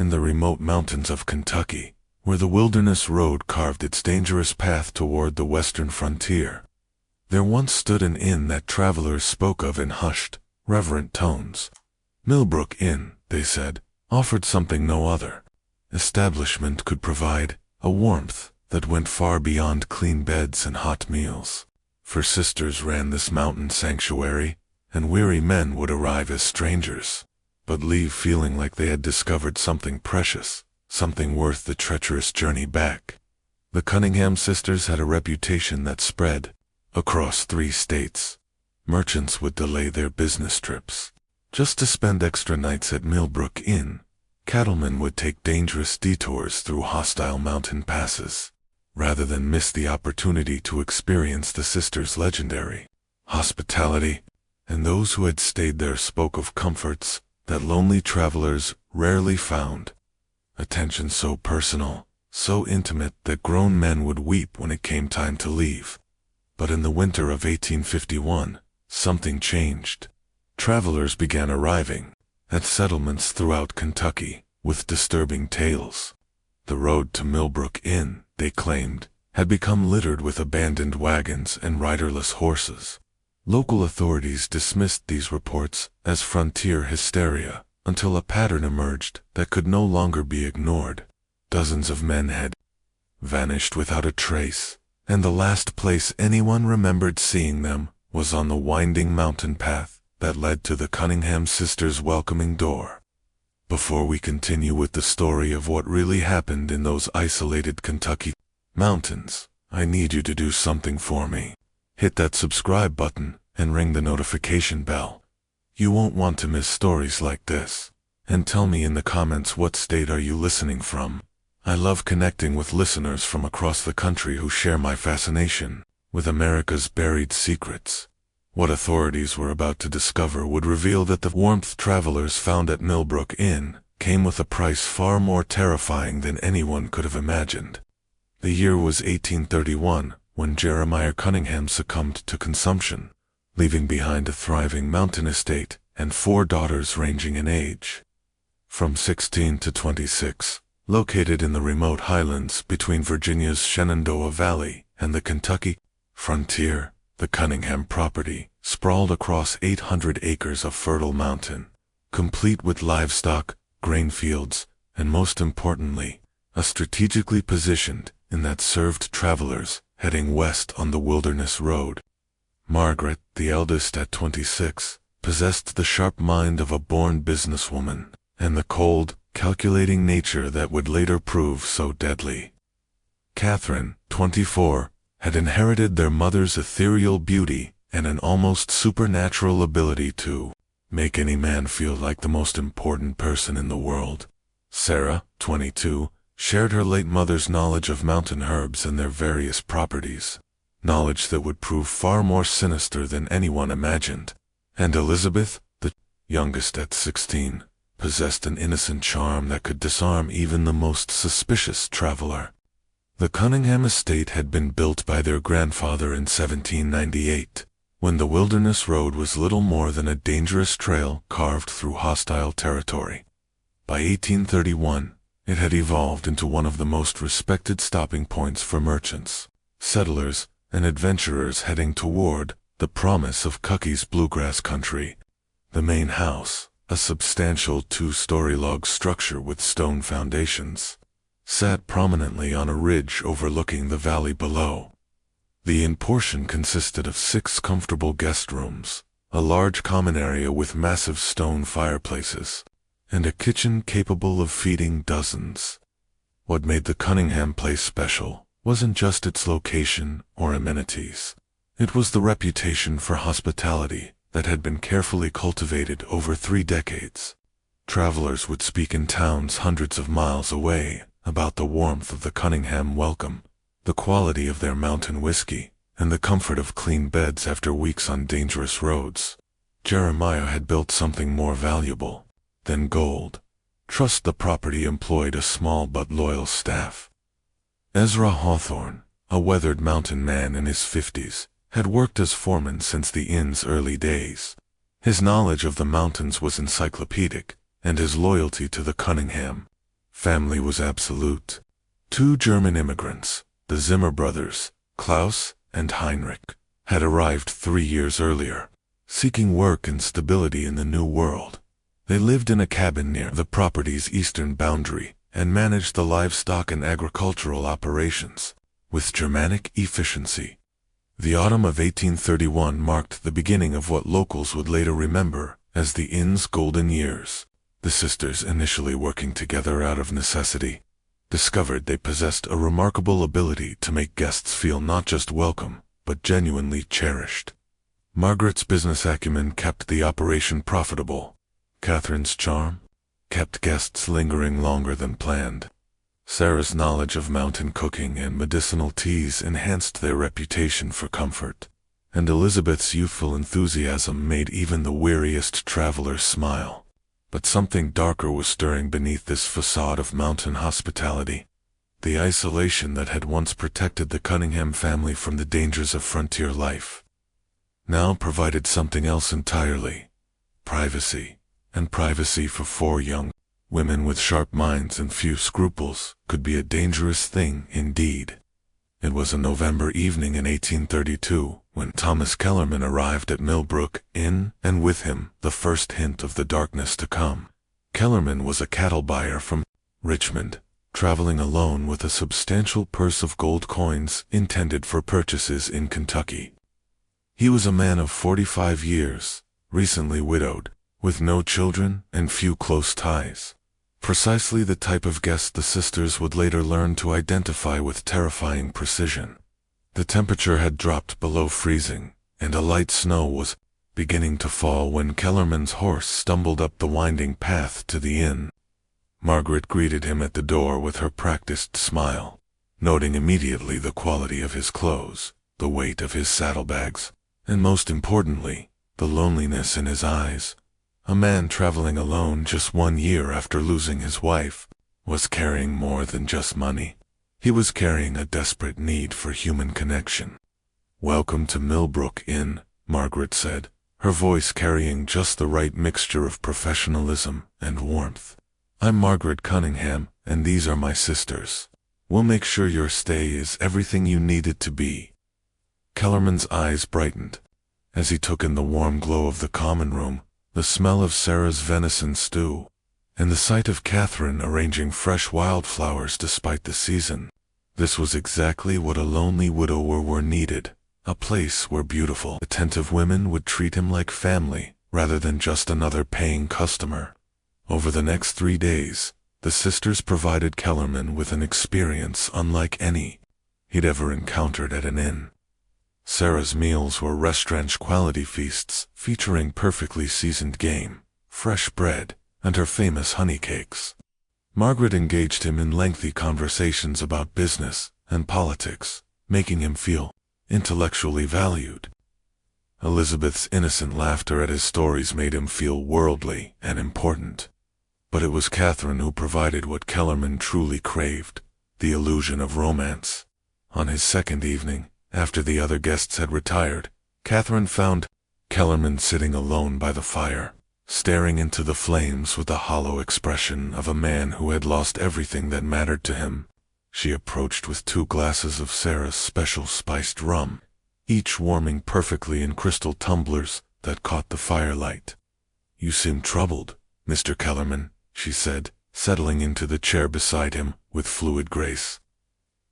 in the remote mountains of Kentucky, where the wilderness road carved its dangerous path toward the western frontier. There once stood an inn that travelers spoke of in hushed, reverent tones. Millbrook Inn, they said, offered something no other establishment could provide, a warmth that went far beyond clean beds and hot meals. For sisters ran this mountain sanctuary, and weary men would arrive as strangers, but leave feeling like they had discovered something precious, something worth the treacherous journey back. The Cunningham sisters had a reputation that spread across 3 states. Merchants would delay their business trips just to spend extra nights at Millbrook Inn. Cattlemen would take dangerous detours through hostile mountain passes, rather than miss the opportunity to experience the sisters' legendary hospitality, and those who had stayed there spoke of comforts that lonely travelers rarely found. Attention so personal, so intimate that grown men would weep when it came time to leave. But in the winter of 1851, something changed. Travelers began arriving at settlements throughout Kentucky with disturbing tales. The road to Millbrook Inn, they claimed, had become littered with abandoned wagons and riderless horses. Local authorities dismissed these reports as frontier hysteria until a pattern emerged that could no longer be ignored. Dozens of men had vanished without a trace, and the last place anyone remembered seeing them was on the winding mountain path that led to the Cunningham sisters' welcoming door. Before we continue with the story of what really happened in those isolated Kentucky mountains, I need you to do something for me. Hit that subscribe button and ring the notification bell. You won't want to miss stories like this. And tell me in the comments what state are you listening from. I love connecting with listeners from across the country who share my fascination with America's buried secrets. What authorities were about to discover would reveal that the warmth travelers found at Millbrook Inn came with a price far more terrifying than anyone could have imagined. The year was 1831, when Jeremiah Cunningham succumbed to consumption, leaving behind a thriving mountain estate and 4 daughters ranging in age from 16 to 26, located in the remote highlands between Virginia's Shenandoah Valley and the Kentucky frontier. The Cunningham property sprawled across 800 acres of fertile mountain, complete with livestock, grain fields, and most importantly, a strategically positioned inn that served travelers heading west on the wilderness road. Margaret, the eldest at 26, possessed the sharp mind of a born businesswoman, and the cold, calculating nature that would later prove so deadly. Catherine, 24, had inherited their mother's ethereal beauty and an almost supernatural ability to make any man feel like the most important person in the world. Sarah, 22, shared her late mother's knowledge of mountain herbs and their various properties, knowledge that would prove far more sinister than anyone imagined. And Elizabeth, the youngest at 16, possessed an innocent charm that could disarm even the most suspicious traveler. The Cunningham estate had been built by their grandfather in 1798, when the wilderness road was little more than a dangerous trail carved through hostile territory. By 1831, it had evolved into one of the most respected stopping points for merchants, settlers, and adventurers heading toward the promise of Kentucky's bluegrass country. The main house, a substantial 2-story log structure with stone foundations, sat prominently on a ridge overlooking the valley below. The inn portion consisted of 6 comfortable guest rooms, a large common area with massive stone fireplaces, and a kitchen capable of feeding dozens. What made the Cunningham place special wasn't just its location or amenities. It was the reputation for hospitality that had been carefully cultivated over 3 decades. Travelers would speak in towns hundreds of miles away about the warmth of the Cunningham welcome, the quality of their mountain whiskey, and the comfort of clean beds after weeks on dangerous roads. Jeremiah had built something more valuable than gold. Trust the property employed a small but loyal staff. Ezra Hawthorne, a weathered mountain man in his 50s, had worked as foreman since the inn's early days. His knowledge of the mountains was encyclopedic, and his loyalty to the Cunningham Family was absolute. 2 German immigrants, the Zimmer brothers, Klaus and Heinrich, had arrived 3 years earlier, seeking work and stability in the New World. They lived in a cabin near the property's eastern boundary and managed the livestock and agricultural operations with Germanic efficiency. The autumn of 1831 marked the beginning of what locals would later remember as the inn's golden years. The sisters, initially working together out of necessity, discovered they possessed a remarkable ability to make guests feel not just welcome, but genuinely cherished. Margaret's business acumen kept the operation profitable. Catherine's charm kept guests lingering longer than planned. Sarah's knowledge of mountain cooking and medicinal teas enhanced their reputation for comfort, and Elizabeth's youthful enthusiasm made even the weariest traveler smile. But something darker was stirring beneath this facade of mountain hospitality. The isolation that had once protected the Cunningham family from the dangers of frontier life now provided something else entirely: privacy. And privacy for 4 young women with sharp minds and few scruples could be a dangerous thing indeed. It was a November evening in 1832 when Thomas Kellerman arrived at Millbrook Inn, and with him the first hint of the darkness to come. Kellerman was a cattle buyer from Richmond, traveling alone with a substantial purse of gold coins intended for purchases in Kentucky. He was a man of 45 years, recently widowed, with no children and few close ties. Precisely the type of guest the sisters would later learn to identify with terrifying precision. The temperature had dropped below freezing, and a light snow was beginning to fall when Kellerman's horse stumbled up the winding path to the inn. Margaret greeted him at the door with her practiced smile, noting immediately the quality of his clothes, the weight of his saddlebags, and most importantly, the loneliness in his eyes. A man traveling alone just 1 year after losing his wife was carrying more than just money. He was carrying a desperate need for human connection. "Welcome to Millbrook Inn," Margaret said, her voice carrying just the right mixture of professionalism and warmth. "I'm Margaret Cunningham, and these are my sisters. We'll make sure your stay is everything you need it to be." Kellerman's eyes brightened as he took in the warm glow of the common room, the smell of Sarah's venison stew, and the sight of Catherine arranging fresh wildflowers despite the season. This was exactly what a lonely widower needed, a place where beautiful, attentive women would treat him like family rather than just another paying customer. Over the next 3 days, the sisters provided Kellerman with an experience unlike any he'd ever encountered at an inn. Sarah's meals were restaurant-quality feasts featuring perfectly seasoned game, fresh bread, and her famous honey cakes. Margaret engaged him in lengthy conversations about business and politics, making him feel intellectually valued. Elizabeth's innocent laughter at his stories made him feel worldly and important. But it was Catherine who provided what Kellerman truly craved, the illusion of romance. On his second evening, after the other guests had retired, Catherine found Kellerman sitting alone by the fire, staring into the flames with the hollow expression of a man who had lost everything that mattered to him. She approached with 2 glasses of Sarah's special spiced rum, each warming perfectly in crystal tumblers that caught the firelight. "You seem troubled, Mr. Kellerman," she said, settling into the chair beside him with fluid grace.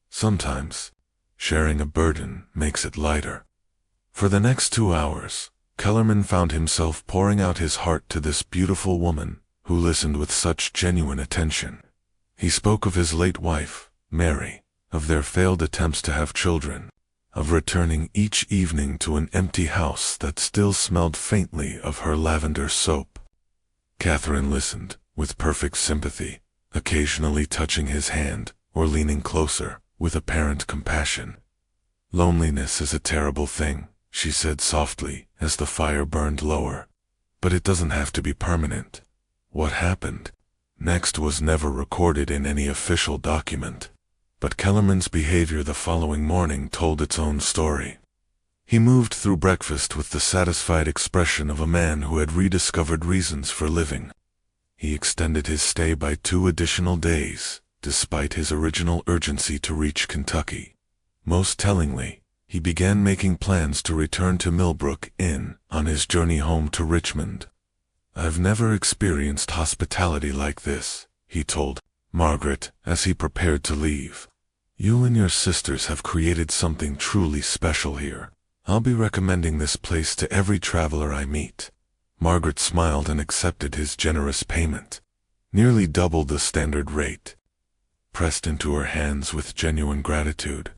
"Sometimes sharing a burden makes it lighter." For the next 2 hours, Kellerman found himself pouring out his heart to this beautiful woman, who listened with such genuine attention. He spoke of his late wife, Mary, of their failed attempts to have children, of returning each evening to an empty house that still smelled faintly of her lavender soap. Catherine listened with perfect sympathy, occasionally touching his hand or leaning closer with apparent compassion. "Loneliness is a terrible thing," she said softly as the fire burned lower. "But it doesn't have to be permanent." What happened next was never recorded in any official document, but Kellerman's behavior the following morning told its own story. He moved through breakfast with the satisfied expression of a man who had rediscovered reasons for living. He extended his stay by 2 additional days, despite his original urgency to reach Kentucky. Most tellingly, he began making plans to return to Millbrook Inn on his journey home to Richmond. "I've never experienced hospitality like this," he told Margaret as he prepared to leave. "You and your sisters have created something truly special here. I'll be recommending this place to every traveler I meet." Margaret smiled and accepted his generous payment, nearly double the standard rate, pressed into her hands with genuine gratitude.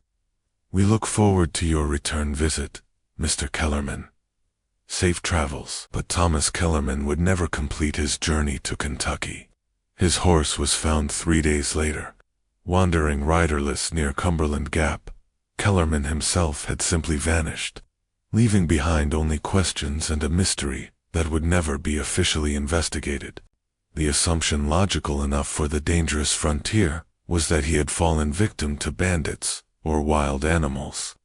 "We look forward to your return visit, Mr. Kellerman. Safe travels." But Thomas Kellerman would never complete his journey to Kentucky. His horse was found 3 days later, wandering riderless near Cumberland Gap. Kellerman himself had simply vanished, leaving behind only questions and a mystery that would never be officially investigated. The assumption, logical enough for the dangerous frontier, was that he had fallen victim to bandits or wild animals.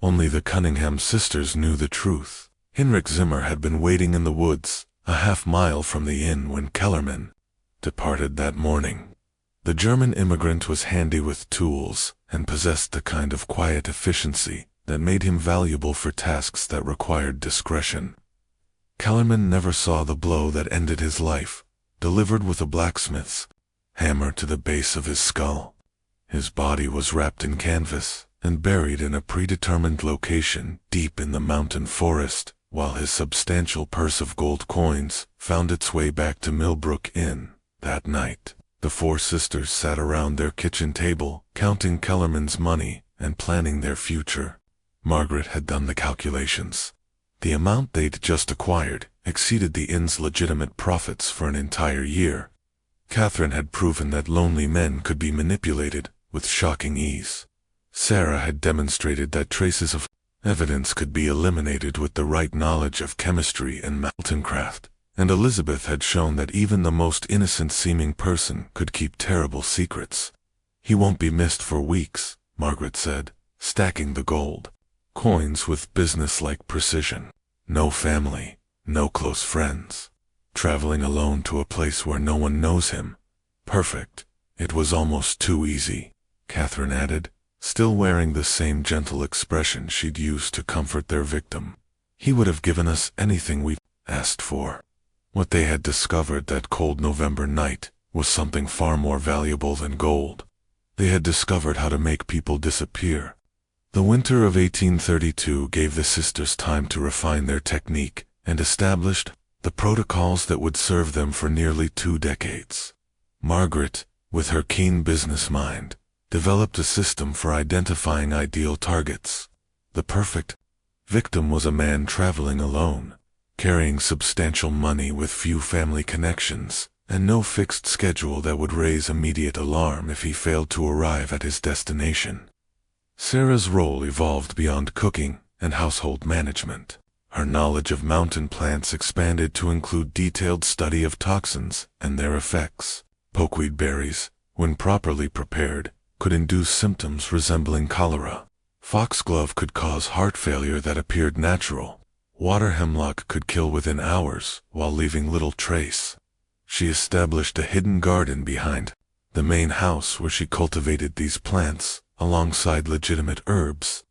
Only the Cunningham sisters knew the truth. Heinrich Zimmer had been waiting in the woods, a half-mile from the inn, when Kellerman departed that morning. The German immigrant was handy with tools and possessed the kind of quiet efficiency that made him valuable for tasks that required discretion. Kellerman never saw the blow that ended his life, delivered with a blacksmith's hammer to the base of his skull. His body was wrapped in canvas and buried in a predetermined location deep in the mountain forest, while his substantial purse of gold coins found its way back to Millbrook Inn. That night, the 4 sisters sat around their kitchen table, counting Kellerman's money and planning their future. Margaret had done the calculations. The amount they'd just acquired exceeded the inn's legitimate profits for an entire year. Catherine had proven that lonely men could be manipulated with shocking ease. Sarah had demonstrated that traces of evidence could be eliminated with the right knowledge of chemistry and mountain-craft, and Elizabeth had shown that even the most innocent-seeming person could keep terrible secrets. "He won't be missed for weeks," Margaret said, stacking the gold coins with business-like precision. "No family, no close friends. Traveling alone to a place where no one knows him. Perfect. It was almost too easy," Catherine added, still wearing the same gentle expression she'd used to comfort their victim. "He would have given us anything we asked for." What they had discovered that cold November night was something far more valuable than gold. They had discovered how to make people disappear. The winter of 1832 gave the sisters time to refine their technique and established the protocols that would serve them for nearly 2 decades. Margaret, with her keen business mind, developed a system for identifying ideal targets. The perfect victim was a man traveling alone, carrying substantial money with few family connections, and no fixed schedule that would raise immediate alarm if he failed to arrive at his destination. Sarah's role evolved beyond cooking and household management. Her knowledge of mountain plants expanded to include detailed study of toxins and their effects. Pokeweed berries, when properly prepared, could induce symptoms resembling cholera. Foxglove could cause heart failure that appeared natural. Water hemlock could kill within hours while leaving little trace. She established a hidden garden behind the main house where she cultivated these plants alongside legitimate herbs,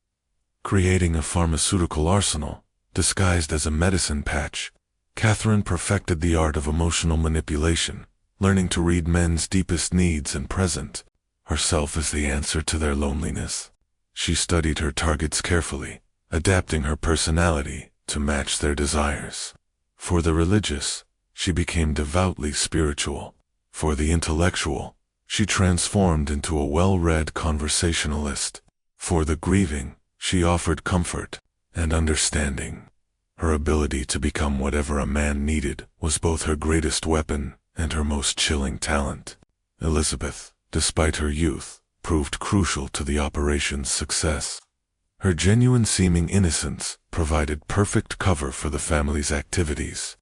creating a pharmaceutical arsenal disguised as a medicine patch. Catherine perfected the art of emotional manipulation, learning to read men's deepest needs and present herself as the answer to their loneliness. She studied her targets carefully, adapting her personality to match their desires. For the religious, she became devoutly spiritual. For the intellectual, she transformed into a well-read conversationalist. For the grieving, she offered comfort and understanding. Her ability to become whatever a man needed was both her greatest weapon and her most chilling talent. Elizabeth, despite her youth, proved crucial to the operation's success. Her genuine-seeming innocence provided perfect cover for the family's activities.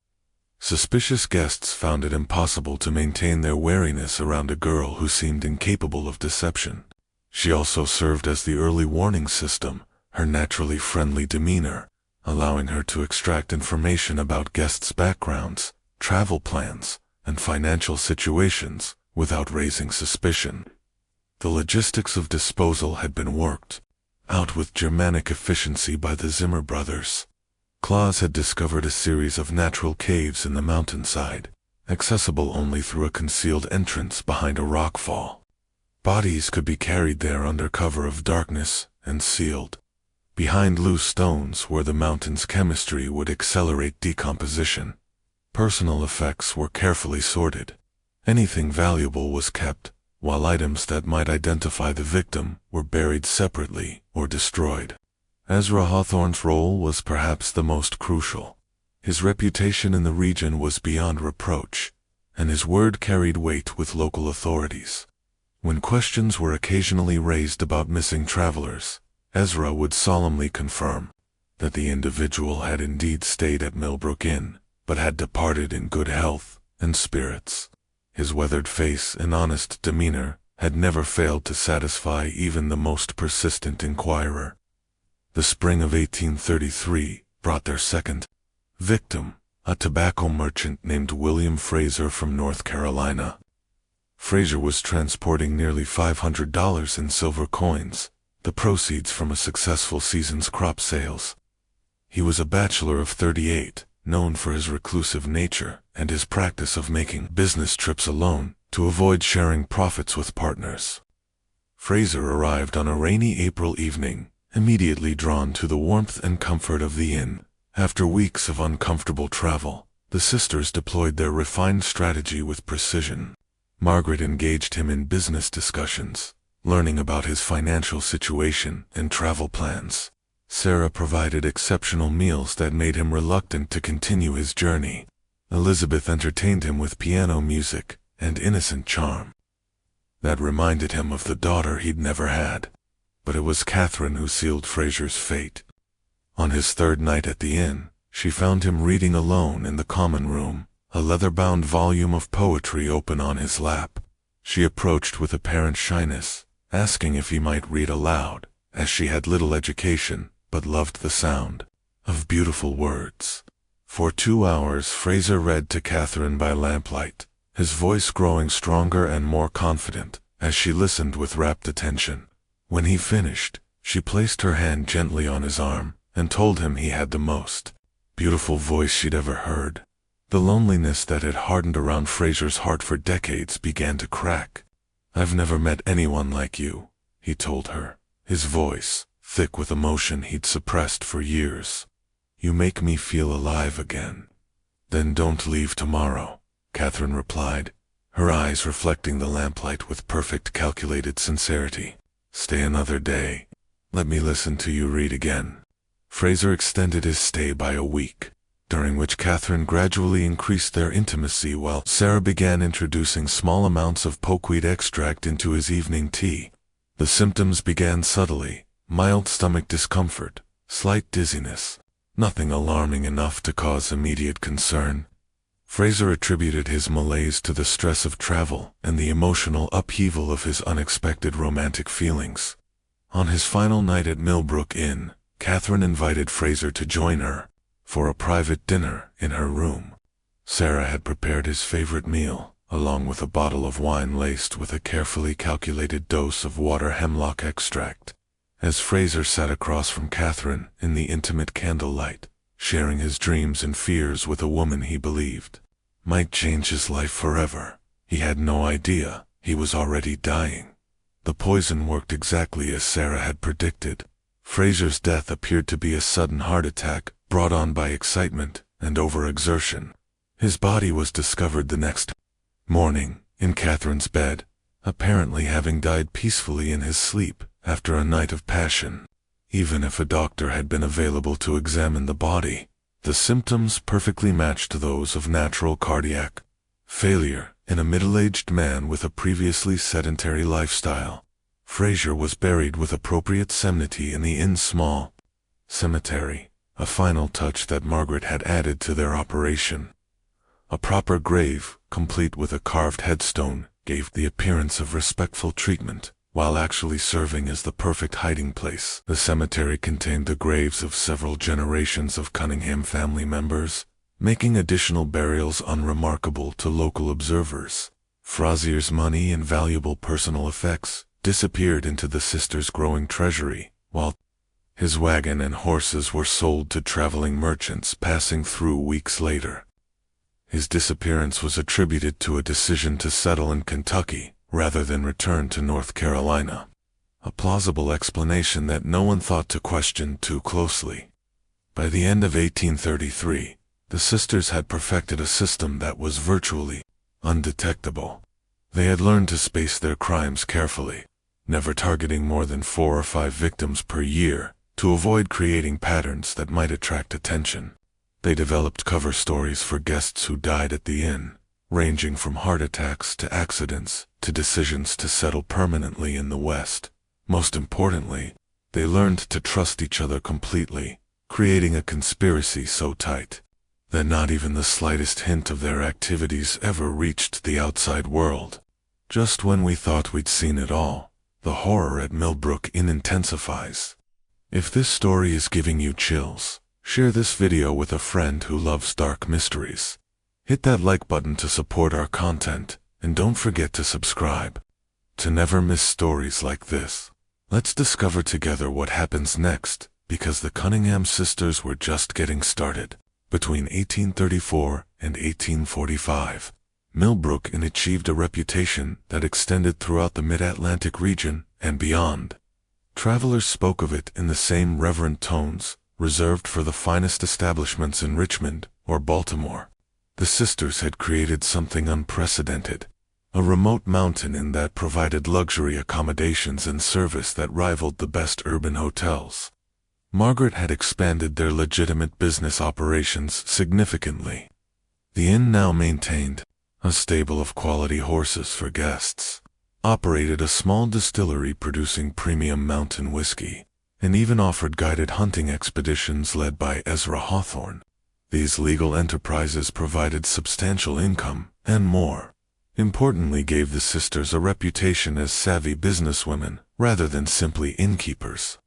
Suspicious guests found it impossible to maintain their wariness around a girl who seemed incapable of deception. She also served as the early warning system, her naturally friendly demeanor allowing her to extract information about guests' backgrounds, travel plans, and financial situations without raising suspicion. The logistics of disposal had been worked out with Germanic efficiency by the Zimmer brothers. Claus had discovered a series of natural caves in the mountainside, accessible only through a concealed entrance behind a rockfall. Bodies could be carried there under cover of darkness and sealed behind loose stones where the mountain's chemistry would accelerate decomposition. Personal effects were carefully sorted. Anything valuable was kept, while items that might identify the victim were buried separately or destroyed. Ezra Hawthorne's role was perhaps the most crucial. His reputation in the region was beyond reproach, and his word carried weight with local authorities. When questions were occasionally raised about missing travelers, Ezra would solemnly confirm that the individual had indeed stayed at Millbrook Inn, but had departed in good health and spirits. His weathered face and honest demeanor had never failed to satisfy even the most persistent inquirer. The spring of 1833 brought their second victim, a tobacco merchant named William Fraser from North Carolina. Fraser was transporting nearly $500 in silver coins, the proceeds from a successful season's crop sales. He was a bachelor of 38, known for his reclusive nature and his practice of making business trips alone to avoid sharing profits with partners. Fraser arrived on a rainy April evening, immediately drawn to the warmth and comfort of the inn. After weeks of uncomfortable travel, the sisters deployed their refined strategy with precision. Margaret engaged him in business discussions, learning about his financial situation and travel plans. Sarah provided exceptional meals that made him reluctant to continue his journey. Elizabeth entertained him with piano music and innocent charm that reminded him of the daughter he'd never had. But it was Catherine who sealed Fraser's fate. On his third night at the inn, she found him reading alone in the common room, a leather-bound volume of poetry open on his lap. She approached with apparent shyness, asking if he might read aloud, as she had little education, but loved the sound of beautiful words. For 2 hours Fraser read to Catherine by lamplight, his voice growing stronger and more confident as she listened with rapt attention. When he finished, she placed her hand gently on his arm and told him he had the most beautiful voice she'd ever heard. The loneliness that had hardened around Fraser's heart for decades began to crack. "I've never met anyone like you," he told her, his voice thick with emotion he'd suppressed for years. "You make me feel alive again." "Then don't leave tomorrow," Catherine replied, her eyes reflecting the lamplight with perfect calculated sincerity. "Stay another day. Let me listen to you read again." Fraser extended his stay by a week, during which Catherine gradually increased their intimacy while Sarah began introducing small amounts of pokeweed extract into his evening tea. The symptoms began subtly: mild stomach discomfort, slight dizziness, nothing alarming enough to cause immediate concern. Fraser attributed his malaise to the stress of travel and the emotional upheaval of his unexpected romantic feelings. On his final night at Millbrook Inn, Catherine invited Fraser to join her for a private dinner in her room. Sarah had prepared his favorite meal, along with a bottle of wine laced with a carefully calculated dose of water hemlock extract. As Fraser sat across from Catherine in the intimate candlelight, sharing his dreams and fears with a woman he believed might change his life forever, he had no idea he was already dying. The poison worked exactly as Sarah had predicted. Fraser's death appeared to be a sudden heart attack brought on by excitement and overexertion. His body was discovered the next morning in Catherine's bed, apparently having died peacefully in his sleep after a night of passion. Even if a doctor had been available to examine the body, the symptoms perfectly matched those of natural cardiac failure in a middle-aged man with a previously sedentary lifestyle. Fraser was buried with appropriate solemnity in the inn's small cemetery, a final touch that Margaret had added to their operation. A proper grave, complete with a carved headstone, gave the appearance of respectful treatment, while actually serving as the perfect hiding place. The cemetery contained the graves of several generations of Cunningham family members, making additional burials unremarkable to local observers. Frazier's money and valuable personal effects disappeared into the sisters' growing treasury, while his wagon and horses were sold to traveling merchants passing through weeks later. His disappearance was attributed to a decision to settle in Kentucky rather than return to North Carolina, a plausible explanation that no one thought to question too closely. By the end of 1833, the sisters had perfected a system that was virtually undetectable. They had learned to space their crimes carefully, never targeting more than 4 or 5 victims per year, to avoid creating patterns that might attract attention. They developed cover stories for guests who died at the inn, ranging from heart attacks to accidents to decisions to settle permanently in the West. Most importantly, they learned to trust each other completely, creating a conspiracy so tight that not even the slightest hint of their activities ever reached the outside world. Just when we thought we'd seen it all, the horror at Millbrook Inn intensifies. If this story is giving you chills, share this video with a friend who loves dark mysteries. Hit that like button to support our content, and don't forget to subscribe to never miss stories like this. Let's discover together what happens next, because the Cunningham sisters were just getting started. Between 1834 and 1845, Millbrook Inn achieved a reputation that extended throughout the mid-Atlantic region and beyond. Travelers spoke of it in the same reverent tones, reserved for the finest establishments in Richmond or Baltimore. The sisters had created something unprecedented, a remote mountain inn that provided luxury accommodations and service that rivaled the best urban hotels. Margaret had expanded their legitimate business operations significantly. The inn now maintained a stable of quality horses for guests, operated a small distillery producing premium mountain whiskey, and even offered guided hunting expeditions led by Ezra Hawthorne. These legal enterprises provided substantial income, and more importantly gave the sisters a reputation as savvy businesswomen rather than simply innkeepers.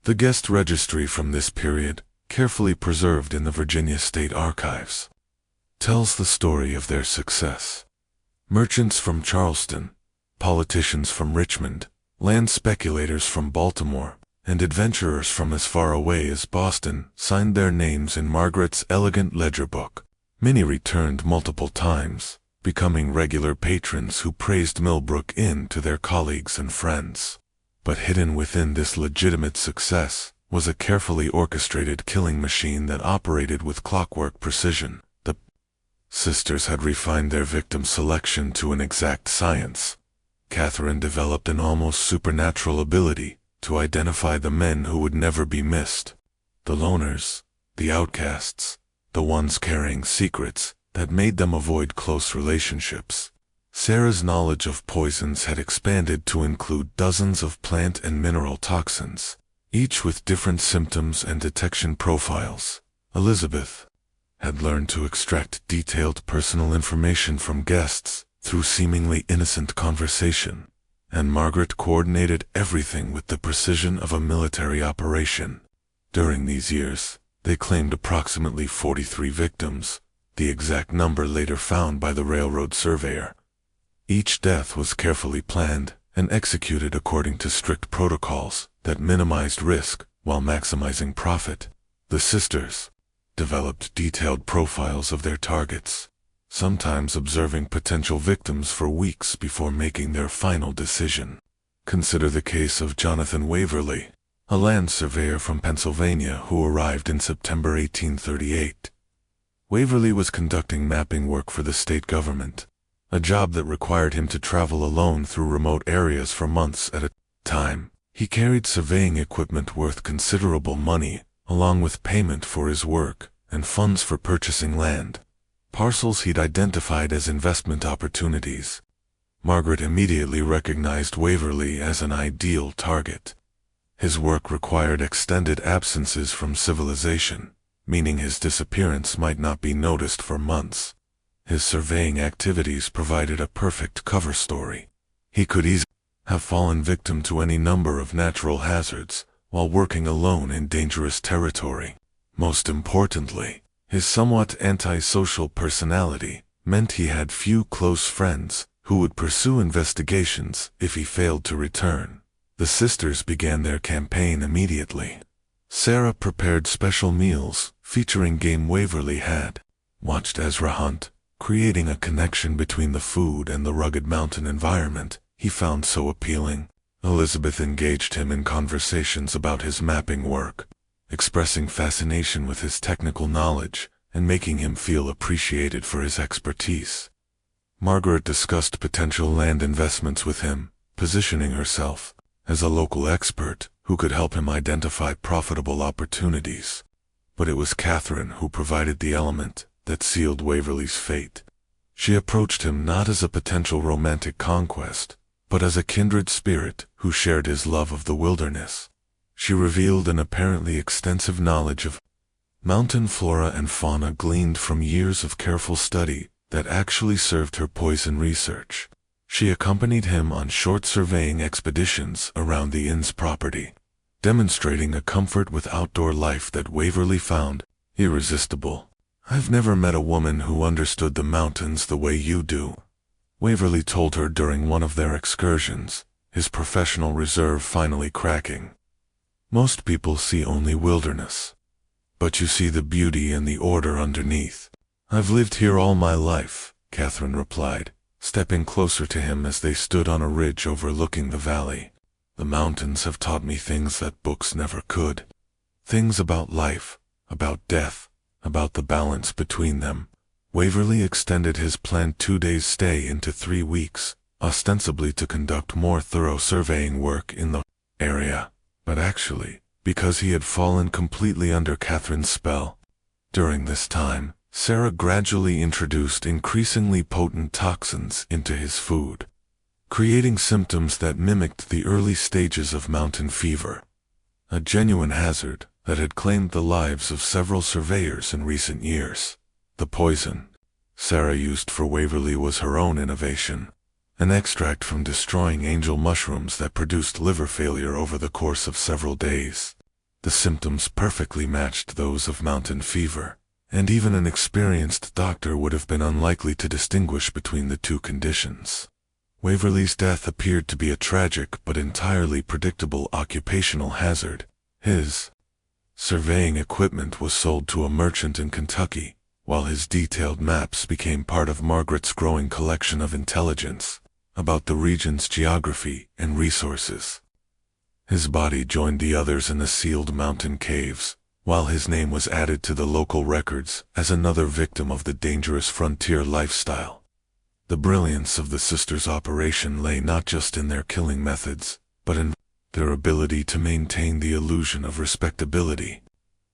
The guest registry from this period, carefully preserved in the Virginia State Archives, tells the story of their success. Merchants from Charleston, politicians from Richmond, land speculators from Baltimore, and adventurers from as far away as Boston signed their names in Margaret's elegant ledger book. Many returned multiple times, becoming regular patrons who praised Millbrook Inn to their colleagues and friends. But hidden within this legitimate success was a carefully orchestrated killing machine that operated with clockwork precision. The sisters had refined their victim selection to an exact science. Catherine developed an almost supernatural ability to identify the men who would never be missed. The loners, the outcasts, the ones carrying secrets that made them avoid close relationships. Sarah's knowledge of poisons had expanded to include dozens of plant and mineral toxins, each with different symptoms and detection profiles. Elizabeth had learned to extract detailed personal information from guests through seemingly innocent conversation, and Margaret coordinated everything with the precision of a military operation. During these years, they claimed approximately 43 victims, the exact number later found by the railroad surveyor. Each death was carefully planned and executed according to strict protocols that minimized risk while maximizing profit. The sisters developed detailed profiles of their targets, sometimes observing potential victims for weeks before making their final decision. Consider the case of Jonathan Waverly, a land surveyor from Pennsylvania who arrived in September 1838. Waverly was conducting mapping work for the state government, a job that required him to travel alone through remote areas for months at a time. He carried surveying equipment worth considerable money, along with payment for his work and funds for purchasing land, parcels he'd identified as investment opportunities. Margaret immediately recognized Waverly as an ideal target. His work required extended absences from civilization, meaning his disappearance might not be noticed for months. His surveying activities provided a perfect cover story. He could easily have fallen victim to any number of natural hazards while working alone in dangerous territory. Most importantly, His somewhat antisocial personality meant he had few close friends who would pursue investigations if he failed to return. The sisters began their campaign immediately. Sarah prepared special meals featuring game Waverly had watched Ezra hunt, creating a connection between the food and the rugged mountain environment he found so appealing. Elizabeth engaged him in conversations about his mapping work, expressing fascination with his technical knowledge and making him feel appreciated for his expertise. Margaret discussed potential land investments with him, positioning herself as a local expert who could help him identify profitable opportunities. But it was Catherine who provided the element that sealed Waverly's fate. She approached him not as a potential romantic conquest, but as a kindred spirit who shared his love of the wilderness. She revealed an apparently extensive knowledge of mountain flora and fauna gleaned from years of careful study that actually served her poison research. She accompanied him on short surveying expeditions around the inn's property, demonstrating a comfort with outdoor life that Waverly found irresistible. "I've never met a woman who understood the mountains the way you do," Waverly told her during one of their excursions, his professional reserve finally cracking. "Most people see only wilderness, but you see the beauty and the order underneath." "I've lived here all my life," Catherine replied, stepping closer to him as they stood on a ridge overlooking the valley. "The mountains have taught me things that books never could. Things about life, about death, about the balance between them." Waverly extended his planned 2 days stay into 3 weeks, ostensibly to conduct more thorough surveying work in the area, but actually, because he had fallen completely under Catherine's spell. During this time, Sarah gradually introduced increasingly potent toxins into his food, creating symptoms that mimicked the early stages of mountain fever, a genuine hazard that had claimed the lives of several surveyors in recent years. The poison Sarah used for Waverly was her own innovation, an extract from destroying angel mushrooms that produced liver failure over the course of several days. The symptoms perfectly matched those of mountain fever, and even an experienced doctor would have been unlikely to distinguish between the two conditions. Waverly's death appeared to be a tragic but entirely predictable occupational hazard. His surveying equipment was sold to a merchant in Kentucky, while his detailed maps became part of Margaret's growing collection of intelligence about the region's geography and resources. His body joined the others in the sealed mountain caves, while his name was added to the local records as another victim of the dangerous frontier lifestyle. The brilliance of the sisters' operation lay not just in their killing methods, but in their ability to maintain the illusion of respectability.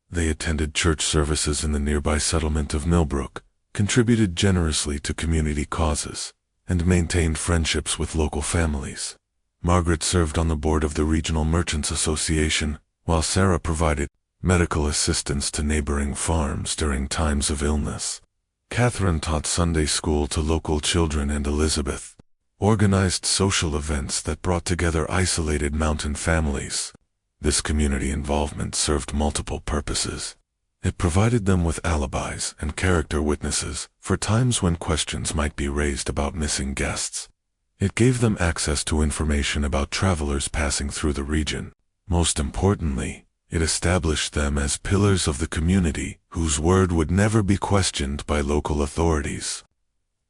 They attended church services in the nearby settlement of Millbrook, contributed generously to community causes, and maintained friendships with local families. Margaret served on the board of the Regional Merchants Association, while Sarah provided medical assistance to neighboring farms during times of illness. Catherine taught Sunday school to local children, and Elizabeth organized social events that brought together isolated mountain families. This community involvement served multiple purposes. It provided them with alibis and character witnesses for times when questions might be raised about missing guests. It gave them access to information about travelers passing through the region. Most importantly, it established them as pillars of the community whose word would never be questioned by local authorities.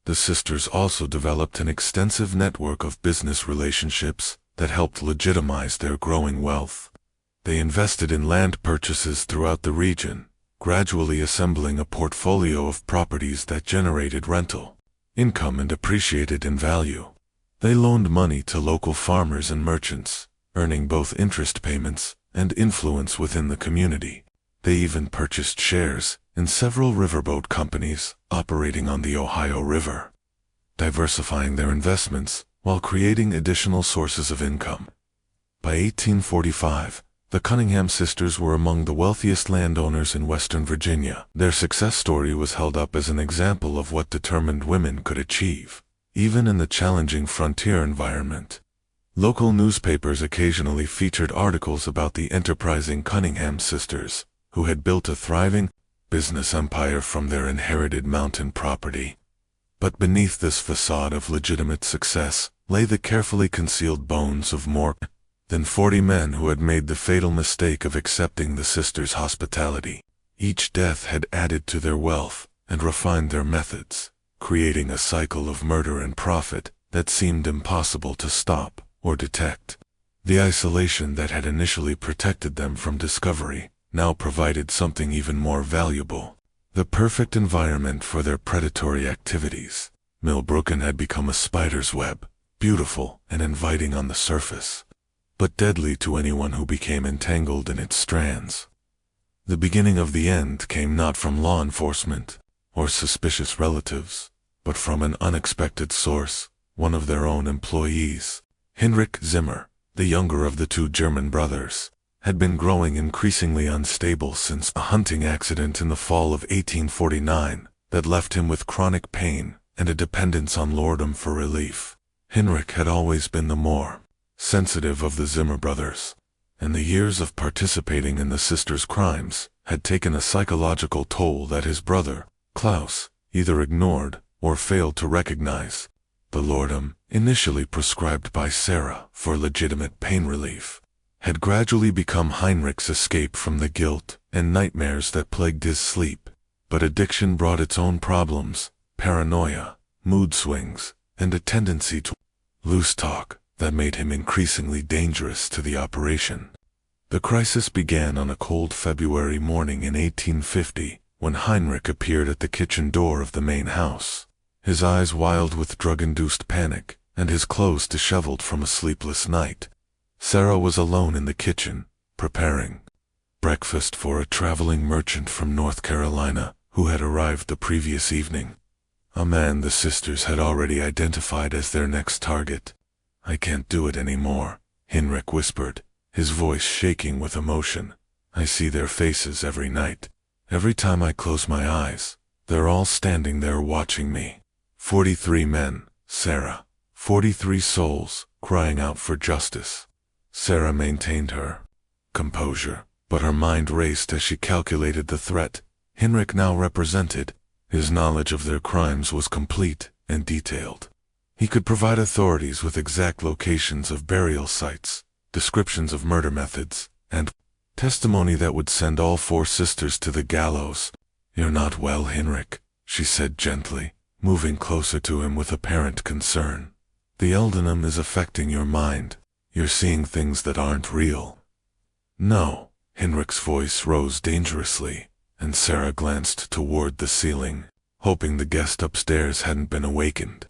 The sisters also developed an extensive network of business relationships that helped legitimize their growing wealth. They invested in land purchases throughout the region, gradually assembling a portfolio of properties that generated rental income and appreciated in value. They loaned money to local farmers and merchants, earning both interest payments and influence within the community. They even purchased shares in several riverboat companies operating on the Ohio River, diversifying their investments while creating additional sources of income. By 1845, the Cunningham sisters were among the wealthiest landowners in Western Virginia. Their success story was held up as an example of what determined women could achieve, even in the challenging frontier environment. Local newspapers occasionally featured articles about the enterprising Cunningham sisters, who had built a thriving business empire from their inherited mountain property. But beneath this facade of legitimate success lay the carefully concealed bones of more than 40 men who had made the fatal mistake of accepting the sisters' hospitality. Each death had added to their wealth and refined their methods, creating a cycle of murder and profit that seemed impossible to stop or detect. The isolation that had initially protected them from discovery now provided something even more valuable: the perfect environment for their predatory activities. Millbrook had become a spider's web, beautiful and inviting on the surface, but deadly to anyone who became entangled in its strands. The beginning of the end came not from law enforcement or suspicious relatives, but from an unexpected source, one of their own employees. Heinrich Zimmer, the younger of the 2 German brothers, had been growing increasingly unstable since a hunting accident in the fall of 1849 that left him with chronic pain and a dependence on lordom for relief. Heinrich had always been the more sensitive of the Zimmer brothers, and the years of participating in the sisters' crimes had taken a psychological toll that his brother, Klaus, either ignored or failed to recognize. The lordom, initially prescribed by Sarah for legitimate pain relief, had gradually become Heinrich's escape from the guilt and nightmares that plagued his sleep. But addiction brought its own problems: paranoia, mood swings, and a tendency to loose talk that made him increasingly dangerous to the operation. The crisis began on a cold February morning in 1850, when Heinrich appeared at the kitchen door of the main house, his eyes wild with drug-induced panic, and his clothes disheveled from a sleepless night. Sarah was alone in the kitchen, preparing breakfast for a traveling merchant from North Carolina who had arrived the previous evening, a man the sisters had already identified as their next target. "I can't do it anymore," Heinrich whispered, his voice shaking with emotion. "I see their faces every night. Every time I close my eyes, they're all standing there watching me. 43 men, Sarah. 43 souls, crying out for justice." Sarah maintained her composure, but her mind raced as she calculated the threat Heinrich now represented. His knowledge of their crimes was complete and detailed. He could provide authorities with exact locations of burial sites, descriptions of murder methods, and testimony that would send all 4 sisters to the gallows. "You're not well, Heinrich," she said gently, moving closer to him with apparent concern. "The Eldenham is affecting your mind. You're seeing things that aren't real." "No," Heinrich's voice rose dangerously, and Sarah glanced toward the ceiling, hoping the guest upstairs hadn't been awakened.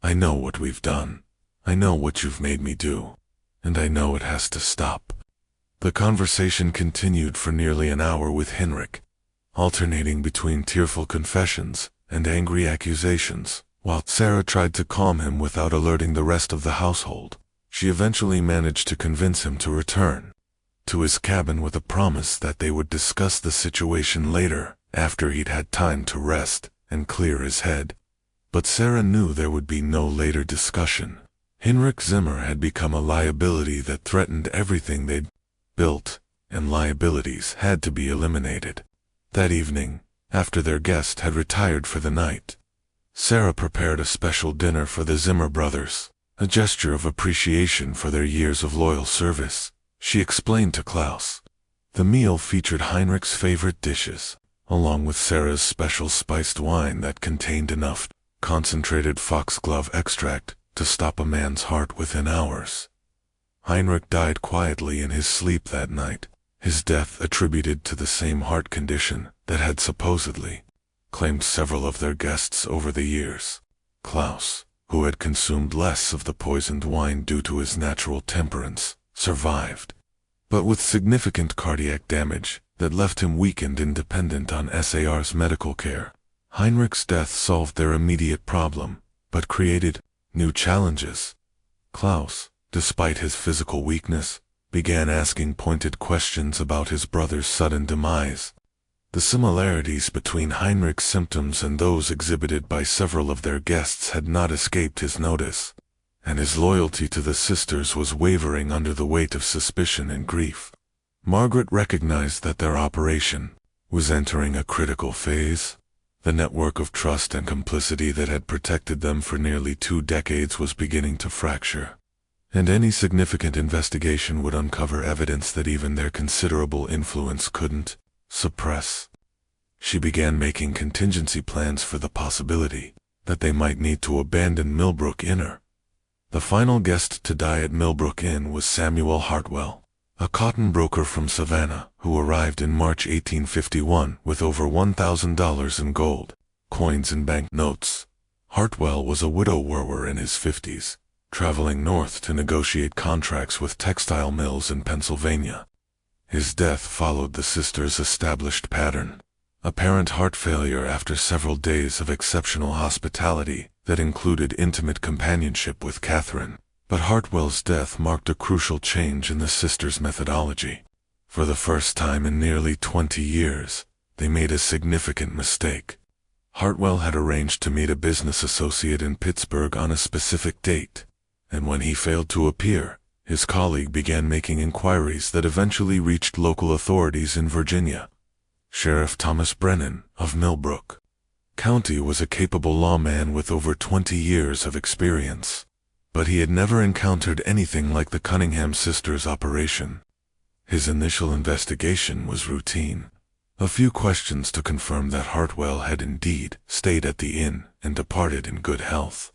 "I know what we've done. I know what you've made me do. And I know it has to stop." The conversation continued for nearly an hour with Heinrich, alternating between tearful confessions and angry accusations, while Sarah tried to calm him without alerting the rest of the household. She eventually managed to convince him to return to his cabin with a promise that they would discuss the situation later, after he'd had time to rest and clear his head. But Sarah knew there would be no later discussion. Heinrich Zimmer had become a liability that threatened everything they'd built, and liabilities had to be eliminated. That evening, after their guest had retired for the night, Sarah prepared a special dinner for the Zimmer brothers, a gesture of appreciation for their years of loyal service. She explained to Klaus. The meal featured Heinrich's favorite dishes, along with Sarah's special spiced wine that contained enough concentrated foxglove extract to stop a man's heart within hours. Heinrich died quietly in his sleep that night, his death attributed to the same heart condition that had supposedly claimed several of their guests over the years. Klaus, who had consumed less of the poisoned wine due to his natural temperance, survived, but with significant cardiac damage that left him weakened and dependent on SAR's medical care. Heinrich's death solved their immediate problem, but created new challenges. Klaus, despite his physical weakness, began asking pointed questions about his brother's sudden demise. The similarities between Heinrich's symptoms and those exhibited by several of their guests had not escaped his notice, and his loyalty to the sisters was wavering under the weight of suspicion and grief. Margaret recognized that their operation was entering a critical phase. The network of trust and complicity that had protected them for nearly 2 decades was beginning to fracture, and any significant investigation would uncover evidence that even their considerable influence couldn't suppress. She began making contingency plans for the possibility that they might need to abandon Millbrook Inn. The final guest to die at Millbrook Inn was Samuel Hartwell, a cotton broker from Savannah who arrived in March 1851 with over $1,000 in gold, coins and bank notes. Hartwell was a widower in his 50s, traveling north to negotiate contracts with textile mills in Pennsylvania. His death followed the sisters' established pattern: apparent heart failure after several days of exceptional hospitality that included intimate companionship with Catherine. But Hartwell's death marked a crucial change in the sisters' methodology. For the first time in nearly 20 years, they made a significant mistake. Hartwell had arranged to meet a business associate in Pittsburgh on a specific date, and when he failed to appear, his colleague began making inquiries that eventually reached local authorities in Virginia. Sheriff Thomas Brennan of Millbrook County was a capable lawman with over 20 years of experience, but he had never encountered anything like the Cunningham sisters' operation. His initial investigation was routine. A few questions to confirm that Hartwell had indeed stayed at the inn and departed in good health.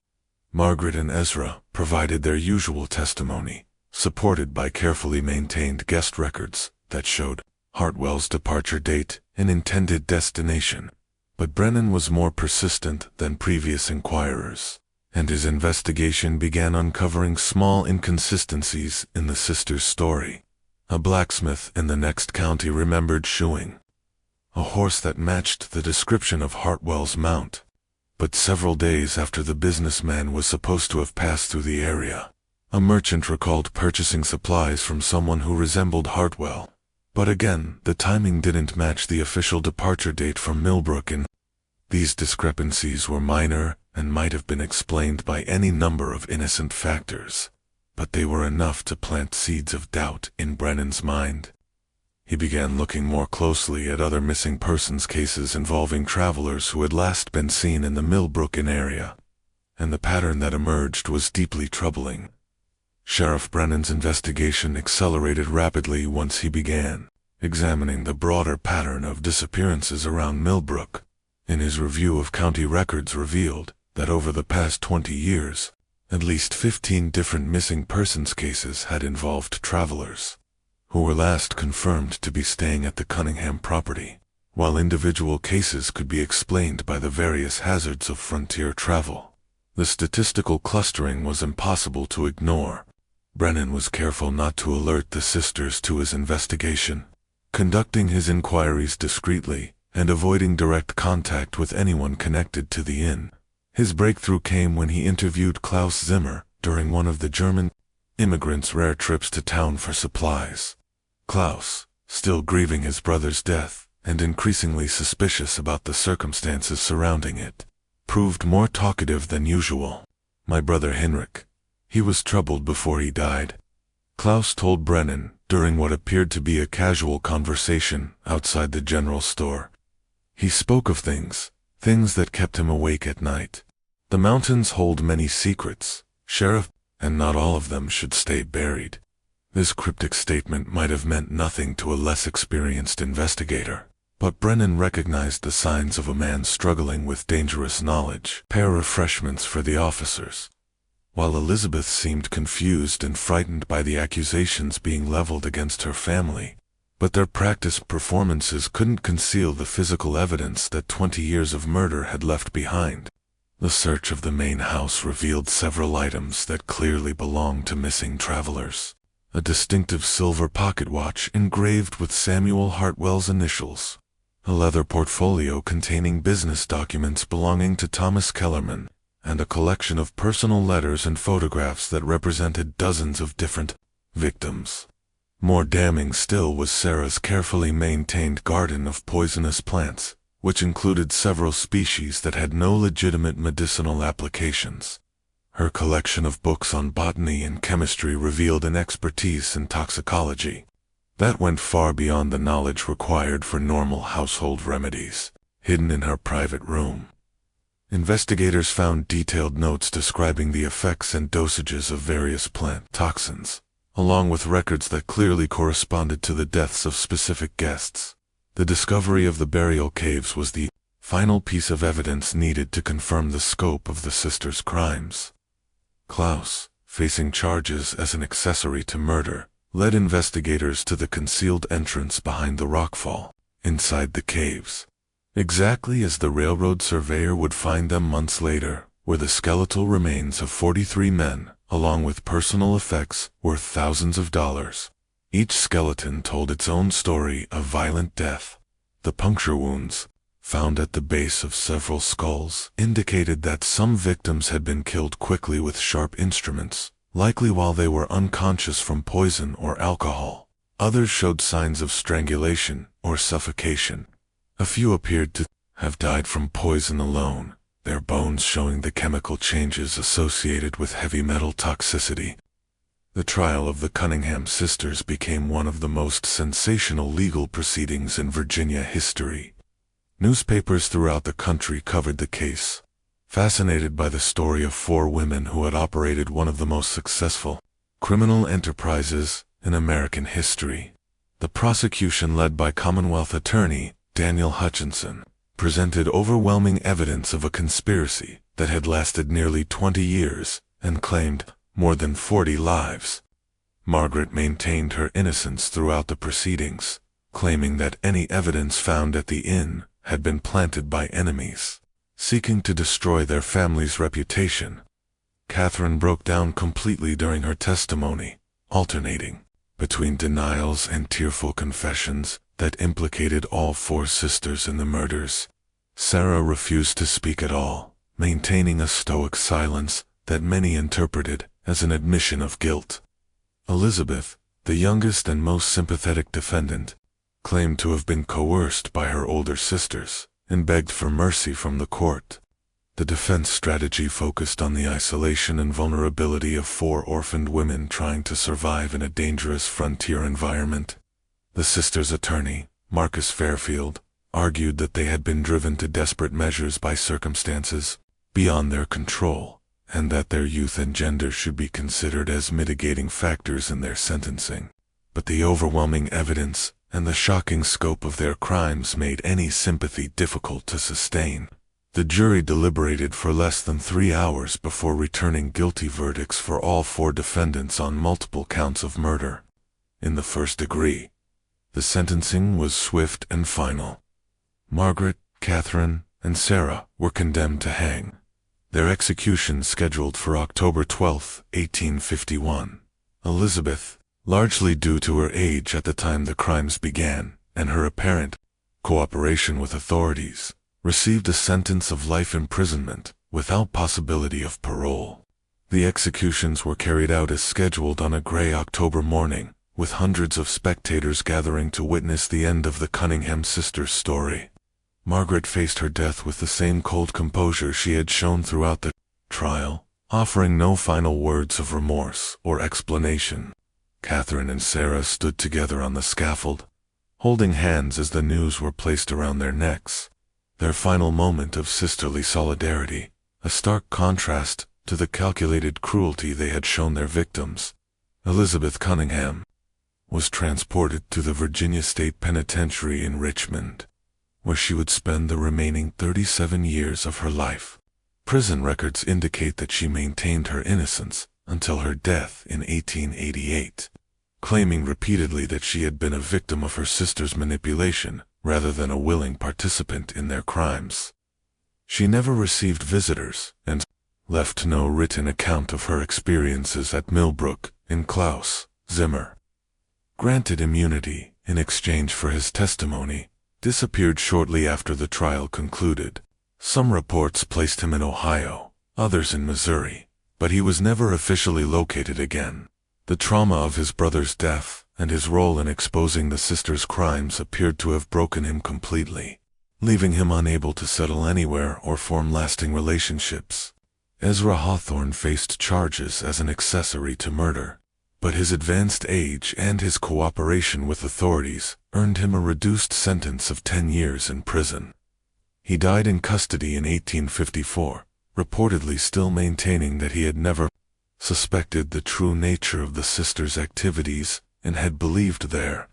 Margaret and Ezra provided their usual testimony, supported by carefully maintained guest records that showed Hartwell's departure date and intended destination. But Brennan was more persistent than previous inquirers, and his investigation began uncovering small inconsistencies in the sisters' story. A blacksmith in the next county remembered shoeing a horse that matched the description of Hartwell's mount, but several days after the businessman was supposed to have passed through the area, a merchant recalled purchasing supplies from someone who resembled Hartwell. But again, the timing didn't match the official departure date from Millbrook Inn. These discrepancies were minor and might have been explained by any number of innocent factors, but they were enough to plant seeds of doubt in Brennan's mind. He began looking more closely at other missing persons cases involving travelers who had last been seen in the Millbrook Inn area, and the pattern that emerged was deeply troubling. Sheriff Brennan's investigation accelerated rapidly once he began examining the broader pattern of disappearances around Millbrook. In his review of county records revealed that over the past 20 years, at least 15 different missing persons cases had involved travelers who were last confirmed to be staying at the Cunningham property, while individual cases could be explained by the various hazards of frontier travel. The statistical clustering was impossible to ignore. Brennan was careful not to alert the sisters to his investigation, conducting his inquiries discreetly and avoiding direct contact with anyone connected to the inn. His breakthrough came when he interviewed Klaus Zimmer during one of the German immigrants' rare trips to town for supplies. Klaus, still grieving his brother's death and increasingly suspicious about the circumstances surrounding it, proved more talkative than usual. "My brother Henrik. He was troubled before he died," Klaus told Brennan during what appeared to be a casual conversation outside the general store. "He spoke of things that kept him awake at night. The mountains hold many secrets, Sheriff, and not all of them should stay buried." This cryptic statement might have meant nothing to a less experienced investigator, but Brennan recognized the signs of a man struggling with dangerous knowledge. "Pair refreshments for the officers." While Elizabeth seemed confused and frightened by the accusations being leveled against her family, but their practiced performances couldn't conceal the physical evidence that 20 years of murder had left behind. The search of the main house revealed several items that clearly belonged to missing travelers. A distinctive silver pocket watch engraved with Samuel Hartwell's initials, a leather portfolio containing business documents belonging to Thomas Kellerman, and a collection of personal letters and photographs that represented dozens of different victims. More damning still was Sarah's carefully maintained garden of poisonous plants, which included several species that had no legitimate medicinal applications. Her collection of books on botany and chemistry revealed an expertise in toxicology. That went far beyond the knowledge required for normal household remedies. Hidden in her private room, investigators found detailed notes describing the effects and dosages of various plant toxins, along with records that clearly corresponded to the deaths of specific guests. The discovery of the burial caves was the final piece of evidence needed to confirm the scope of the sisters' crimes. Klaus, facing charges as an accessory to murder, led investigators to the concealed entrance behind the rockfall, inside the caves. Exactly as the railroad surveyor would find them months later, were the skeletal remains of 43 men, along with personal effects worth thousands of dollars. Each skeleton told its own story of violent death. The puncture wounds, found at the base of several skulls, indicated that some victims had been killed quickly with sharp instruments, likely while they were unconscious from poison or alcohol. Others showed signs of strangulation or suffocation. A few appeared to have died from poison alone, their bones showing the chemical changes associated with heavy metal toxicity. The trial of the Cunningham sisters became one of the most sensational legal proceedings in Virginia history. Newspapers throughout the country covered the case, fascinated by the story of 4 women who had operated one of the most successful criminal enterprises in American history. The prosecution, led by Commonwealth Attorney Daniel Hutchinson, presented overwhelming evidence of a conspiracy that had lasted nearly 20 years and claimed more than 40 lives. Margaret maintained her innocence throughout the proceedings, claiming that any evidence found at the inn had been planted by enemies, seeking to destroy their family's reputation. Catherine broke down completely during her testimony, alternating between denials and tearful confessions that implicated all 4 sisters in the murders. Sarah refused to speak at all, maintaining a stoic silence that many interpreted as an admission of guilt. Elizabeth, the youngest and most sympathetic defendant, claimed to have been coerced by her older sisters and begged for mercy from the court. The defense strategy focused on the isolation and vulnerability of 4 orphaned women trying to survive in a dangerous frontier environment. The sisters' attorney, Marcus Fairfield, argued that they had been driven to desperate measures by circumstances beyond their control, and that their youth and gender should be considered as mitigating factors in their sentencing. But the overwhelming evidence and the shocking scope of their crimes made any sympathy difficult to sustain. The jury deliberated for less than 3 hours before returning guilty verdicts for all 4 defendants on multiple counts of murder. In the first degree, the sentencing was swift and final. Margaret, Catherine, and Sarah were condemned to hang, their execution scheduled for October 12, 1851. Elizabeth, largely due to her age at the time the crimes began and her apparent cooperation with authorities, received a sentence of life imprisonment without possibility of parole. The executions were carried out as scheduled on a gray October morning, with hundreds of spectators gathering to witness the end of the Cunningham sisters' story. Margaret faced her death with the same cold composure she had shown throughout the trial, offering no final words of remorse or explanation. Catherine and Sarah stood together on the scaffold, holding hands as the noose were placed around their necks, their final moment of sisterly solidarity, a stark contrast to the calculated cruelty they had shown their victims. Elizabeth Cunningham was transported to the Virginia State Penitentiary in Richmond, where she would spend the remaining 37 years of her life. Prison records indicate that she maintained her innocence until her death in 1888, claiming repeatedly that she had been a victim of her sister's manipulation rather than a willing participant in their crimes. She never received visitors and left no written account of her experiences at Millbrook in Klaus Zimmer, granted immunity in exchange for his testimony, disappeared shortly after the trial concluded. Some reports placed him in Ohio, others in Missouri, but he was never officially located again. The trauma of his brother's death and his role in exposing the sisters' crimes appeared to have broken him completely, leaving him unable to settle anywhere or form lasting relationships. Ezra Hawthorne faced charges as an accessory to murder, but his advanced age and his cooperation with authorities earned him a reduced sentence of 10 years in prison. He died in custody in 1854, reportedly still maintaining that he had never suspected the true nature of the sisters' activities and had believed their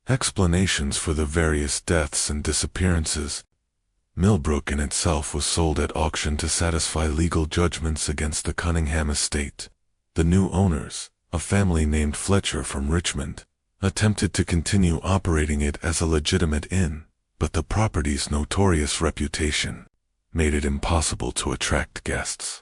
explanations for the various deaths and disappearances. Millbrook in itself was sold at auction to satisfy legal judgments against the Cunningham estate. The new owners, a family named Fletcher from Richmond, attempted to continue operating it as a legitimate inn, but the property's notorious reputation made it impossible to attract guests.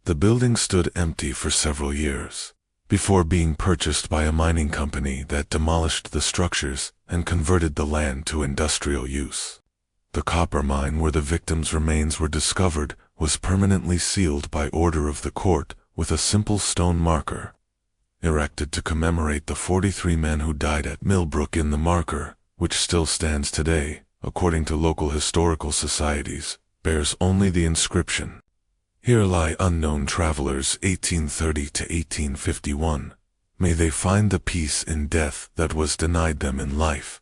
The building stood empty for several years, before being purchased by a mining company that demolished the structures and converted the land to industrial use. The copper mine where the victims' remains were discovered was permanently sealed by order of the court with a simple stone marker erected to commemorate the 43 men who died at Millbrook. In the marker, which still stands today, according to local historical societies, bears only the inscription, "Here lie unknown travelers 1830 to 1851. May they find the peace in death that was denied them in life."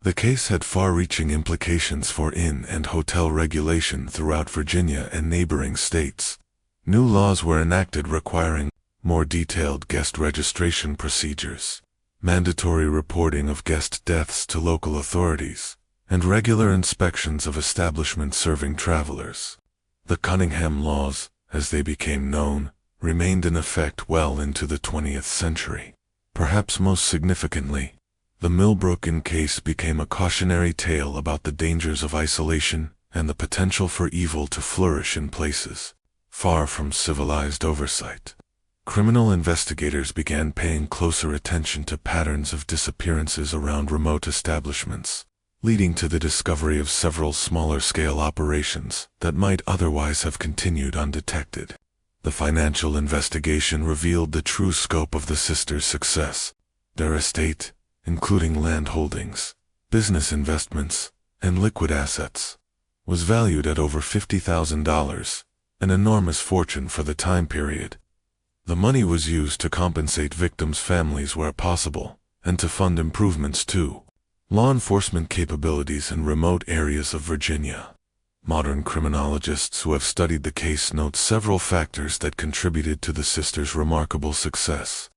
The case had far-reaching implications for inn and hotel regulation throughout Virginia and neighboring states. New laws were enacted requiring more detailed guest registration procedures, mandatory reporting of guest deaths to local authorities, and regular inspections of establishments serving travelers. The Cunningham laws, as they became known, remained in effect well into the 20th century. Perhaps most significantly, the Millbrook case became a cautionary tale about the dangers of isolation and the potential for evil to flourish in places far from civilized oversight. Criminal investigators began paying closer attention to patterns of disappearances around remote establishments, leading to the discovery of several smaller-scale operations that might otherwise have continued undetected. The financial investigation revealed the true scope of the sisters' success. Their estate, including land holdings, business investments, and liquid assets, was valued at over $50,000, an enormous fortune for the time period. The money was used to compensate victims' families where possible, and to fund improvements to law enforcement capabilities in remote areas of Virginia. Modern criminologists who have studied the case note several factors that contributed to the sisters' remarkable success.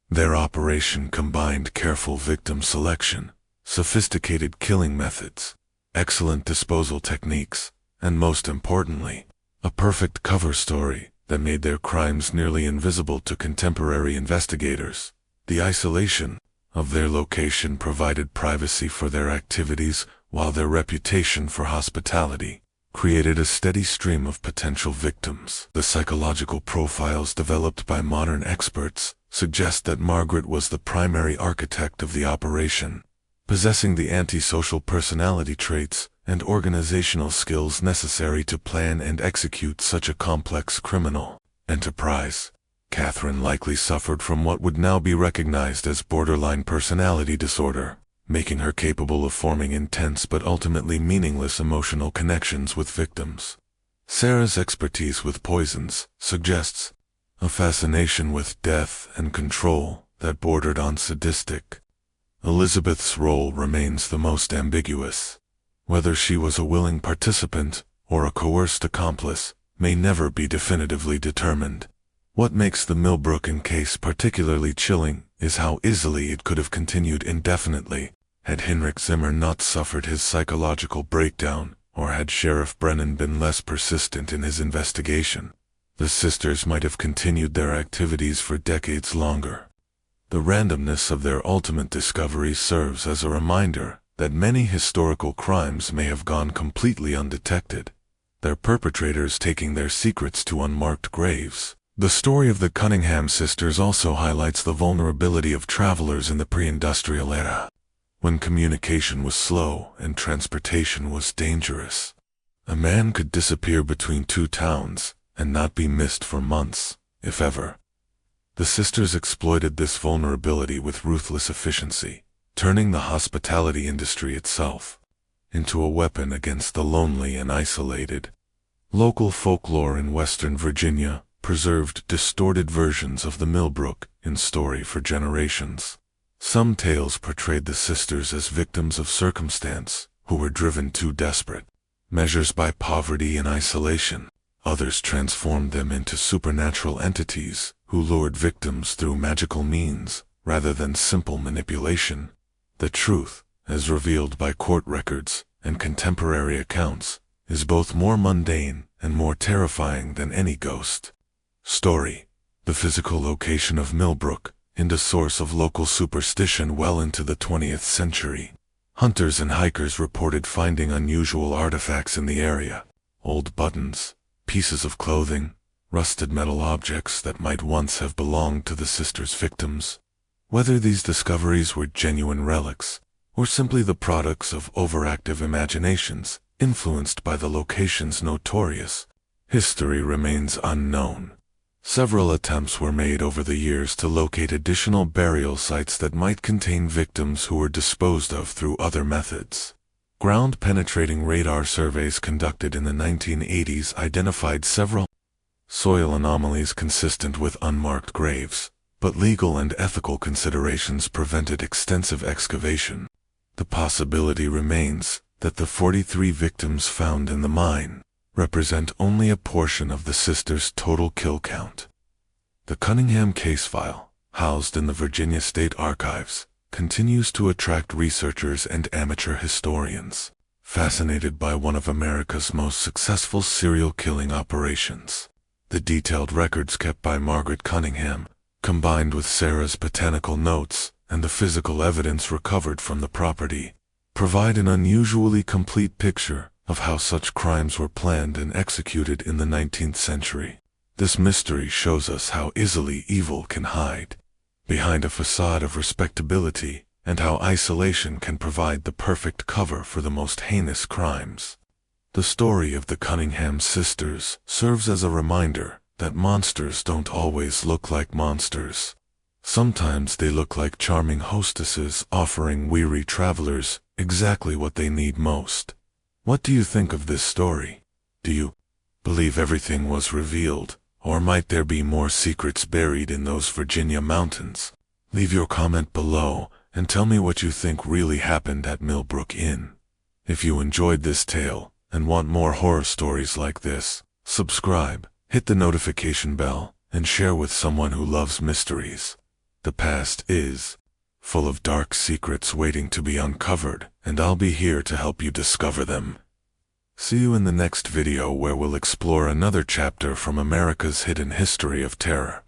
Their operation combined careful victim selection, sophisticated killing methods, excellent disposal techniques, and most importantly, a perfect cover story that made their crimes nearly invisible to contemporary investigators. The isolation of their location provided privacy for their activities, while their reputation for hospitality created a steady stream of potential victims. The psychological profiles developed by modern experts suggest that Margaret was the primary architect of the operation, possessing the antisocial personality traits and organizational skills necessary to plan and execute such a complex criminal enterprise. Catherine likely suffered from what would now be recognized as borderline personality disorder, making her capable of forming intense but ultimately meaningless emotional connections with victims. Sarah's expertise with poisons suggests a fascination with death and control that bordered on sadistic. Elizabeth's role remains the most ambiguous. Whether she was a willing participant or a coerced accomplice may never be definitively determined. What makes the Millbrook case particularly chilling is how easily it could have continued indefinitely had Heinrich Zimmer not suffered his psychological breakdown, or had Sheriff Brennan been less persistent in his investigation. The sisters might have continued their activities for decades longer. The randomness of their ultimate discovery serves as a reminder that many historical crimes may have gone completely undetected, their perpetrators taking their secrets to unmarked graves. The story of the Cunningham sisters also highlights the vulnerability of travelers in the pre-industrial era, when communication was slow and transportation was dangerous. A man could disappear between two towns and not be missed for months, if ever. The sisters exploited this vulnerability with ruthless efficiency, turning the hospitality industry itself into a weapon against the lonely and isolated. Local folklore in Western Virginia preserved distorted versions of the Millbrook in story for generations. Some tales portrayed the sisters as victims of circumstance who were driven too desperate measures by poverty and isolation. Others transformed them into supernatural entities who lured victims through magical means rather than simple manipulation. The truth, as revealed by court records and contemporary accounts, is both more mundane and more terrifying than any ghost story. The physical location of Millbrook, a source of local superstition well into the 20th century. Hunters and hikers reported finding unusual artifacts in the area: old buttons, pieces of clothing, rusted metal objects that might once have belonged to the sisters' victims. Whether these discoveries were genuine relics, or simply the products of overactive imaginations influenced by the location's notorious history, remains unknown. Several attempts were made over the years to locate additional burial sites that might contain victims who were disposed of through other methods. Ground-penetrating radar surveys conducted in the 1980s identified several soil anomalies consistent with unmarked graves, but legal and ethical considerations prevented extensive excavation. The possibility remains that the 43 victims found in the mine represent only a portion of the sisters' total kill count. The Cunningham case file, housed in the Virginia State Archives, continues to attract researchers and amateur historians, fascinated by one of America's most successful serial killing operations. The detailed records kept by Margaret Cunningham, combined with Sarah's botanical notes and the physical evidence recovered from the property, provide an unusually complete picture of how such crimes were planned and executed in the 19th century. This mystery shows us how easily evil can hide behind a facade of respectability, and how isolation can provide the perfect cover for the most heinous crimes. The story of the Cunningham sisters serves as a reminder that monsters don't always look like monsters. Sometimes they look like charming hostesses offering weary travelers exactly what they need most. What do you think of this story? Do you believe everything was revealed, or might there be more secrets buried in those Virginia mountains? Leave your comment below and tell me what you think really happened at Millbrook Inn. If you enjoyed this tale and want more horror stories like this, subscribe, hit the notification bell, and share with someone who loves mysteries. The past is full of dark secrets waiting to be uncovered, and I'll be here to help you discover them. See you in the next video, where we'll explore another chapter from America's hidden history of terror.